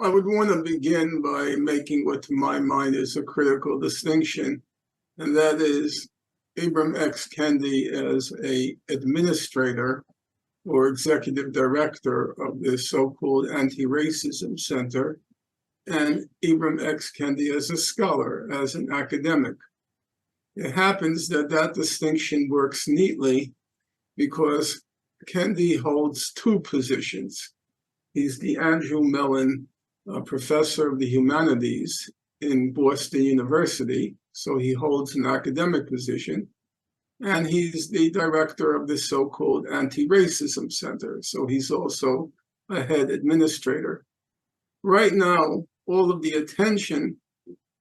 I would want to begin by making what to my mind is a critical distinction, and that is Ibram X. Kendi as an administrator or executive director of the so-called Anti-Racism Center, and Ibram X. Kendi as a scholar, as an academic. It happens that that distinction works neatly because Kendi holds two positions. He's the Andrew Mellon Professor of the Humanities in Boston University, so he holds an academic position, and he's the director of the so-called Anti-Racism Center, so he's also a head administrator. Right now, all of the attention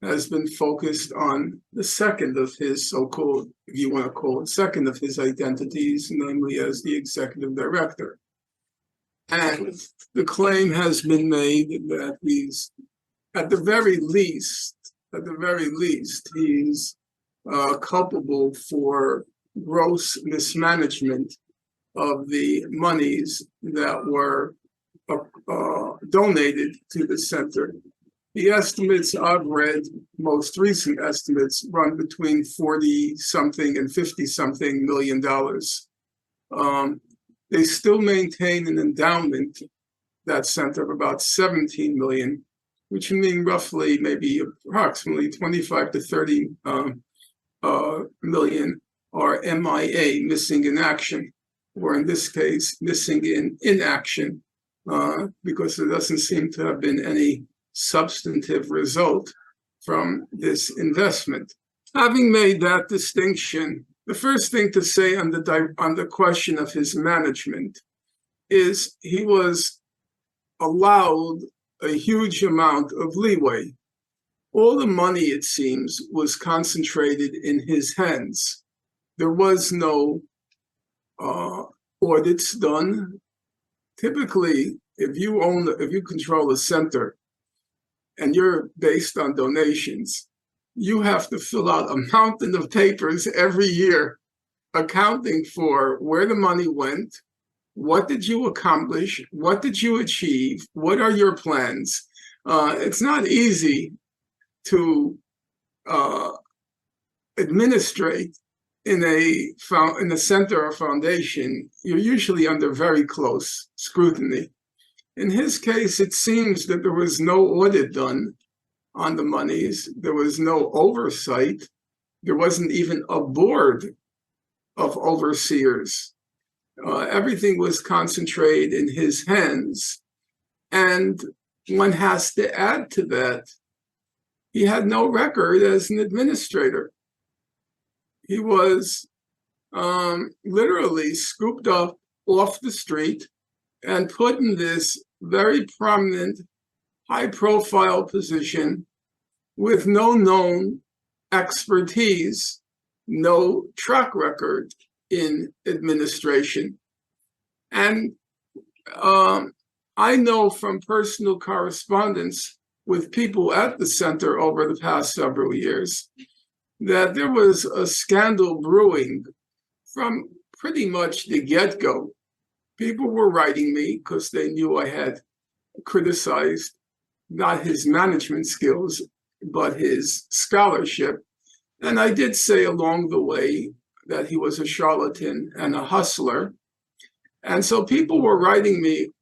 has been focused on the second of his so-called, if you want to call it, second of his identities, namely as the executive director. And the claim has been made that he's, at the very least, he's culpable for gross mismanagement of the monies that were donated to the center. The estimates I've read, most recent estimates, run between 40-something and 50-something $million. They still maintain an endowment, that center, of about 17 million, which means roughly maybe approximately 25 to 30 million are MIA, missing in action, or in this case, missing in inaction, because there doesn't seem to have been any substantive result from this investment. Having made that distinction, the first thing to say on the question of his management is he was allowed a huge amount of leeway. All the money, it seems, was concentrated in his hands. There was no audits done. Typically, if you control a center and you're based on donations, you have to fill out a mountain of papers every year accounting for where the money went, what did you accomplish, what did you achieve, what are your plans. It's not easy to administrate in a center or foundation. You're usually under very close scrutiny. In his case, it seems that there was no audit done on the monies. There was no oversight. There wasn't even a board of overseers. Everything was concentrated in his hands. And one has to add to that, he had no record as an administrator. He was literally scooped up off the street and put in this very prominent, high-profile position with no known expertise, no track record in administration. And I know from personal correspondence with people at the center over the past several years that there was a scandal brewing from pretty much the get-go. People were writing me because they knew I had criticized not his management skills, but his scholarship. And I did say along the way that he was a charlatan and a hustler. And so people were writing me.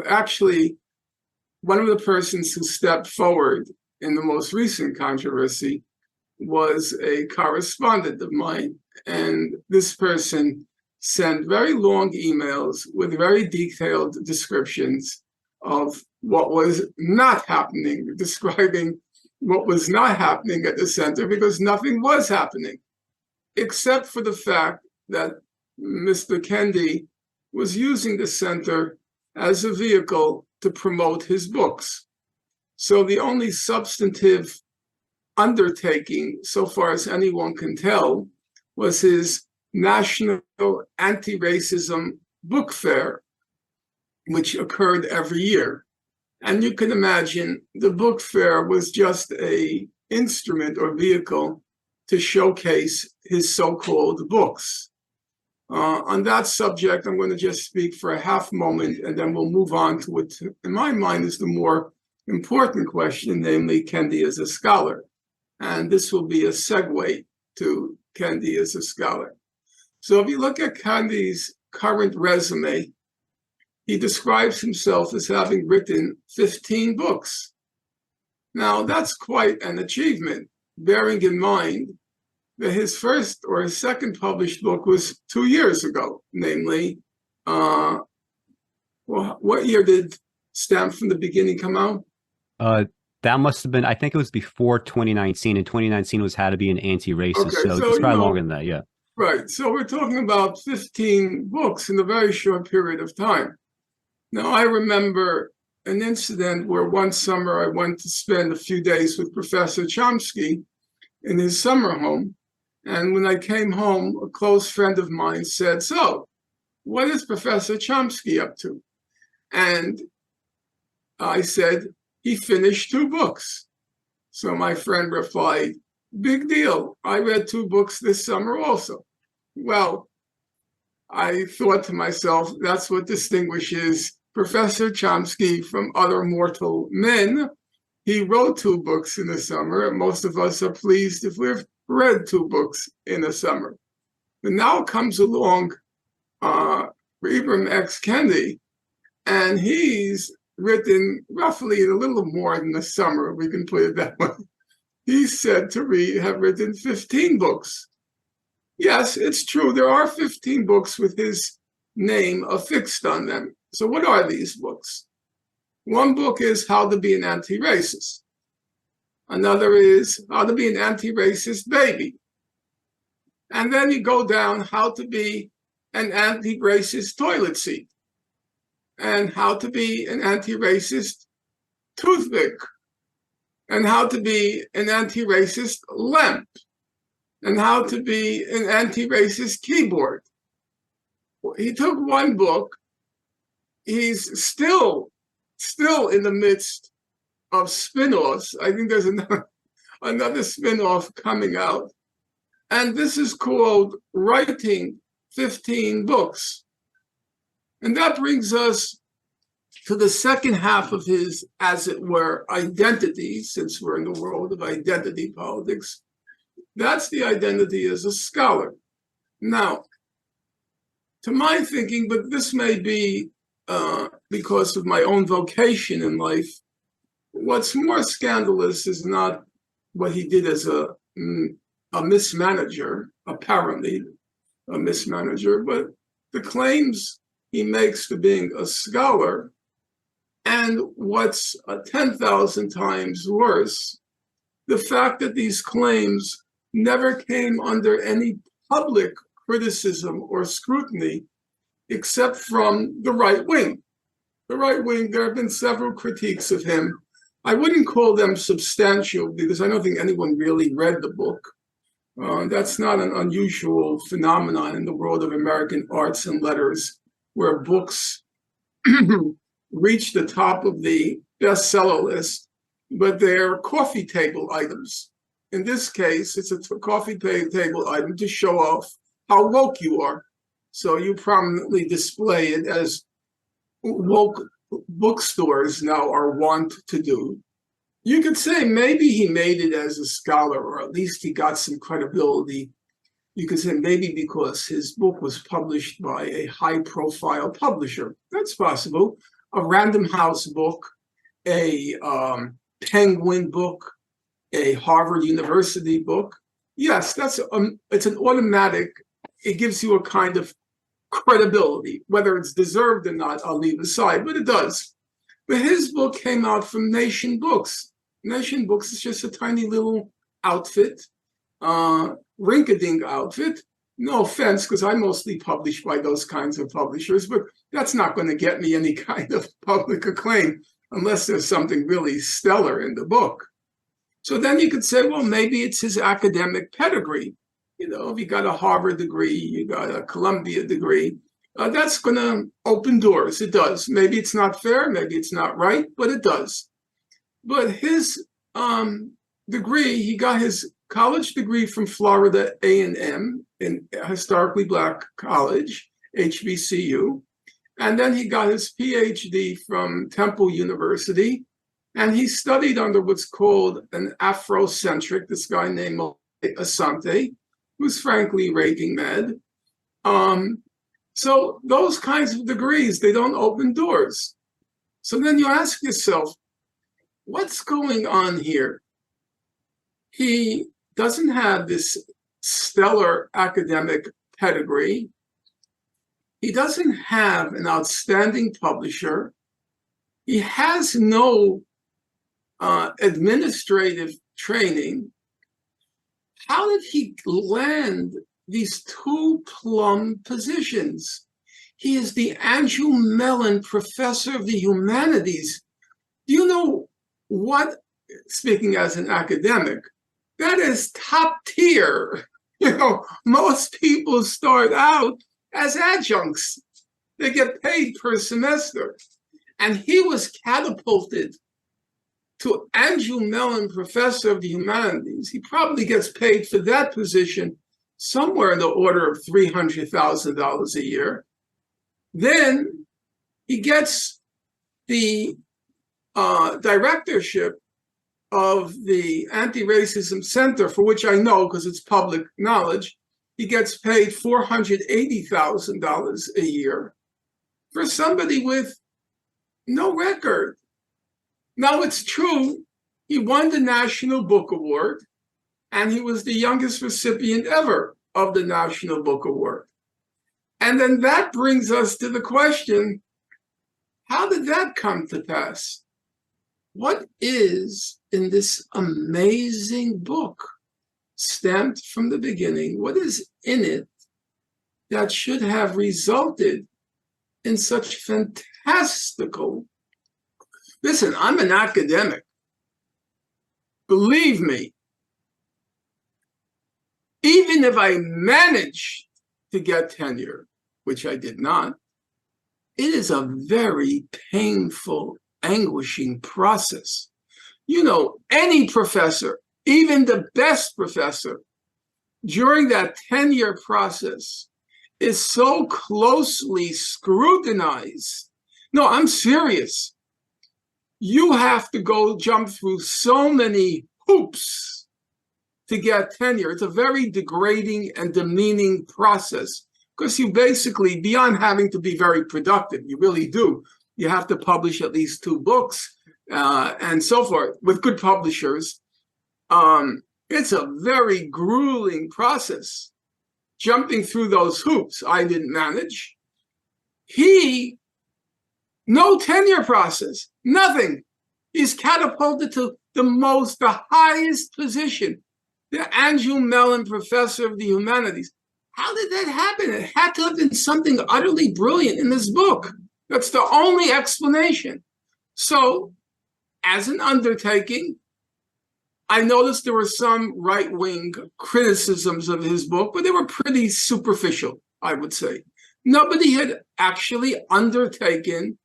Actually, one of the persons who stepped forward in the most recent controversy was a correspondent of mine. And this person sent very long emails with very detailed descriptions of what was not happening, describing what was not happening at the center, because nothing was happening, except for the fact that Mr. Kendi was using the center as a vehicle to promote his books. So the only substantive undertaking, so far as anyone can tell, was his National Anti-Racism Book Fair, which occurred every year. And you can imagine the book fair was just an instrument or vehicle to showcase his so-called books. On that subject, I'm going to just speak for a half moment, and then we'll move on to what, in my mind, is the more important question, namely Kendi as a scholar. And this will be a segue to Kendi as a scholar. So if you look at Kendi's current resume, he describes himself as having written 15 books. Now, that's quite an achievement, bearing in mind that his first or his second published book was 2 years ago, namely, what year did Stamped from the Beginning come out? That must have been, I think it was before 2019, and 2019 was How to Be an Anti-Racist. Okay, so it's probably longer than that, yeah. Right. So we're talking about 15 books in a very short period of time. Now, I remember an incident where one summer I went to spend a few days with Professor Chomsky in his summer home. And when I came home, a close friend of mine said, "So, what is Professor Chomsky up to?" And I said, "He finished 2 books." So my friend replied, "Big deal. I read 2 books this summer also." Well, I thought to myself, that's what distinguishes Professor Chomsky from other mortal men. He wrote 2 books in the summer, and most of us are pleased if we've read 2 books in the summer. But now comes along Ibram X. Kendi, and he's written roughly a little more than the summer, we can put it that way. He's said to have written 15 books. Yes, it's true. There are 15 books with his name affixed on them. So what are these books? One book is How to Be an Anti-Racist. Another is How to Be an Anti-Racist Baby. And then you go down How to Be an Anti-Racist Toilet Seat, and How to Be an Anti-Racist Toothpick, and How to Be an Anti-Racist Lamp, and How to Be an Anti-Racist Keyboard. He took one book. He's still in the midst of spin-offs. I think there's another spin-off coming out. And this is called Writing 15 Books. And that brings us to the second half of his, as it were, identity, since we're in the world of identity politics. That's the identity as a scholar. Now, to my thinking, but this may be because of my own vocation in life, what's more scandalous is not what he did as a mismanager, apparently a mismanager, but the claims he makes to being a scholar, and what's 10,000 times worse, the fact that these claims never came under any public criticism or scrutiny except from the right wing. The right wing, there have been several critiques of him. I wouldn't call them substantial because I don't think anyone really read the book. That's not an unusual phenomenon in the world of American arts and letters, where books reach the top of the bestseller list, but they're coffee table items. In this case, it's a coffee table item to show off how woke you are. So you prominently display it, as woke bookstores now are wont to do. You could say maybe he made it as a scholar, or at least he got some credibility. You could say maybe because his book was published by a high-profile publisher. That's possible. A Random House book, a Penguin book, a Harvard University book. Yes, it's an automatic. It gives you a kind of credibility. Whether it's deserved or not, I'll leave aside, but it does. But his book came out from Nation Books. Nation Books is just a tiny little outfit, rink-a-dink outfit. No offense, because I mostly publish by those kinds of publishers, but that's not going to get me any kind of public acclaim unless there's something really stellar in the book. So then you could say, well, maybe it's his academic pedigree. You know, if you got a Harvard degree, you got a Columbia degree, that's going to open doors. It does. Maybe it's not fair, maybe it's not right, but it does. But his degree, he got his college degree from Florida A&M, in a historically Black college, HBCU. And then he got his PhD from Temple University, And he studied under what's called an Afrocentric, this guy named Asante, who's frankly raving mad. So those kinds of degrees, they don't open doors. So then you ask yourself, what's going on here? He doesn't have this stellar academic pedigree. He doesn't have an outstanding publisher. He has no administrative training. How did he land these two plum positions? He is the Andrew Mellon Professor of the Humanities. Do you know what, speaking as an academic, that is top tier. You know, most people start out as adjuncts. They get paid per semester. And he was catapulted to Andrew Mellon Professor of the Humanities. He probably gets paid for that position somewhere in the order of $300,000 a year. Then he gets the directorship of the Antiracism Center, for which I know because it's public knowledge. He gets paid $480,000 a year for somebody with no record. Now, it's true, he won the National Book Award, and he was the youngest recipient ever of the National Book Award. And then that brings us to the question, how did that come to pass? What is in this amazing book, stamped from the beginning? What is in it that should have resulted in such fantastical? Listen, I'm an academic. Believe me, even if I managed to get tenure, which I did not, it is a very painful, anguishing process. You know, any professor, even the best professor, during that tenure process is so closely scrutinized. No, I'm serious. You have to go jump through so many hoops to get tenure. It's a very degrading and demeaning process because you basically, beyond having to be very productive, you really do. You have to publish at least 2 books and so forth with good publishers. It's a very grueling process. Jumping through those hoops, I didn't manage. No tenure process, nothing. He's catapulted to the highest position, the Andrew Mellon Professor of the Humanities. How did that happen? It had to have been something utterly brilliant in this book. That's the only explanation. So, as an undertaking, I noticed there were some right-wing criticisms of his book, but they were pretty superficial, I would say. Nobody had actually undertaken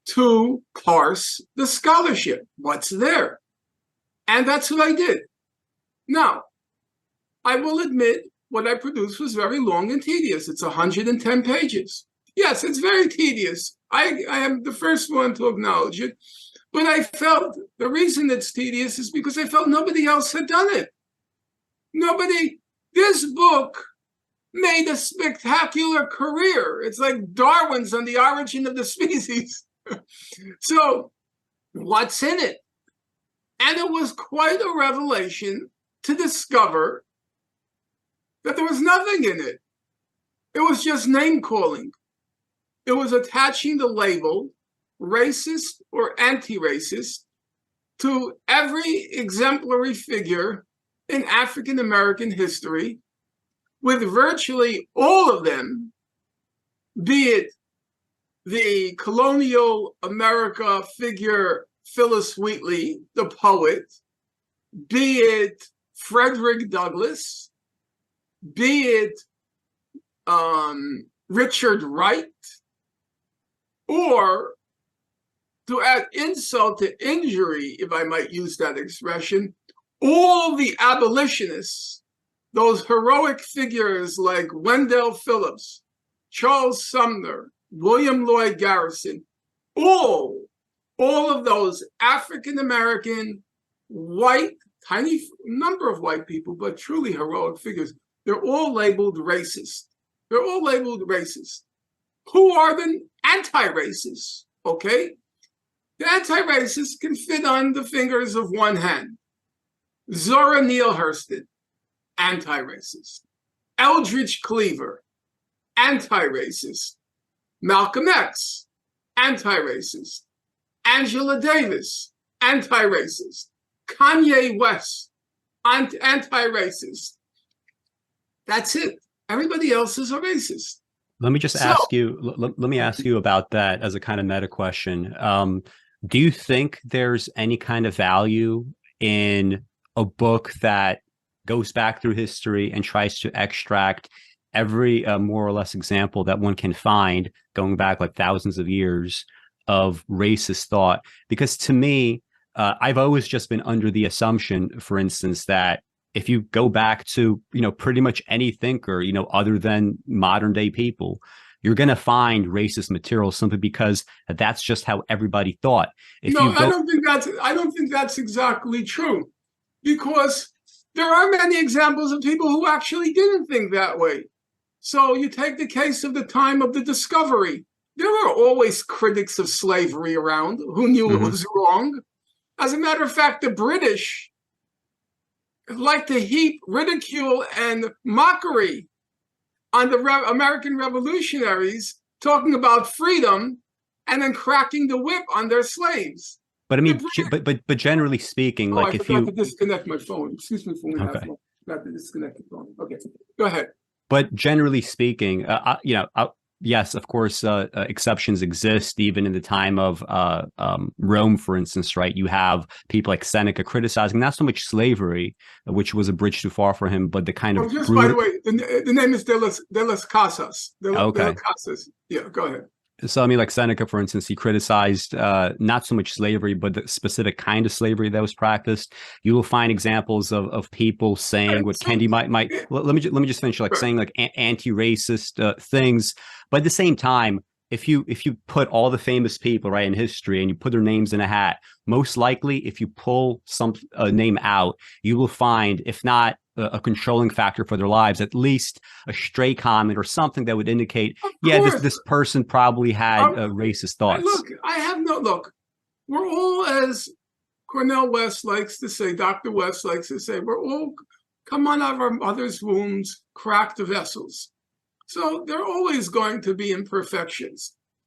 to parse the scholarship. What's there? And that's what I did. Now, I will admit what I produced was very long and tedious. It's 110 pages. Yes, it's very tedious. I am the first one to acknowledge it. But I felt the reason it's tedious is because I felt nobody else had done it. This book made a spectacular career. It's like Darwin's on the origin of the species. So what's in it? And it was quite a revelation to discover that there was nothing in it. It was just name calling. It was attaching the label racist or anti-racist to every exemplary figure in African American history, with virtually all of them, be it the colonial America figure Phyllis Wheatley, the poet, be it Frederick Douglass, be it Richard Wright, or to add insult to injury, if I might use that expression, all the abolitionists, those heroic figures like Wendell Phillips, Charles Sumner, William Lloyd Garrison, all all of those African-American, white, tiny number of white people, but truly heroic figures, they're all labeled racist. They're all labeled racist. Who are the anti-racists? Okay? The anti-racists can fit on the fingers of one hand. Zora Neale Hurston, anti-racist. Eldridge Cleaver, anti-racist. Malcolm X, anti-racist. Angela Davis, anti-racist. Kanye West, anti-racist. That's it. Everybody else is a racist. Let me just ask you, let me ask you about that as a kind of meta question. Do you think there's any kind of value in a book that goes back through history and tries to extract every more or less example that one can find going back like thousands of years of racist thought? Because to me, I've always just been under the assumption, for instance, that if you go back to, pretty much any thinker, other than modern day people, you're going to find racist material simply because that's just how everybody thought. I don't think that's exactly true, because there are many examples of people who actually didn't think that way. So you take the case of the time of the discovery. There were always critics of slavery around who knew it was wrong. As a matter of fact, the British like to heap ridicule and mockery on the American revolutionaries, talking about freedom and then cracking the whip on their slaves. But I mean, but generally speaking, like I forgot to disconnect my phone. Excuse me for one half. Forgot to disconnect the phone. Okay, go ahead. But generally speaking, yes, of course, exceptions exist. Even in the time of Rome, for instance, right? You have people like Seneca criticizing not so much slavery, which was a bridge too far for him, but the kind of just by the way, the name is De las Casas. De las Casas. Yeah, go ahead. So I mean, like Seneca, for instance, he criticized not so much slavery, but the specific kind of slavery that was practiced. You will find examples of people saying what Kendi might. Let me just finish, like saying like anti-racist things. But at the same time, if you put all the famous people right in history and you put their names in a hat, most likely, if you pull some name out, you will find, if not a controlling factor for their lives, at least a stray comment or something that would indicate, this person probably had racist thoughts. Look, we're all, as Cornel West likes to say, Dr. West likes to say, we're all come on out of our mother's wombs, cracked vessels. So there are always going to be imperfections.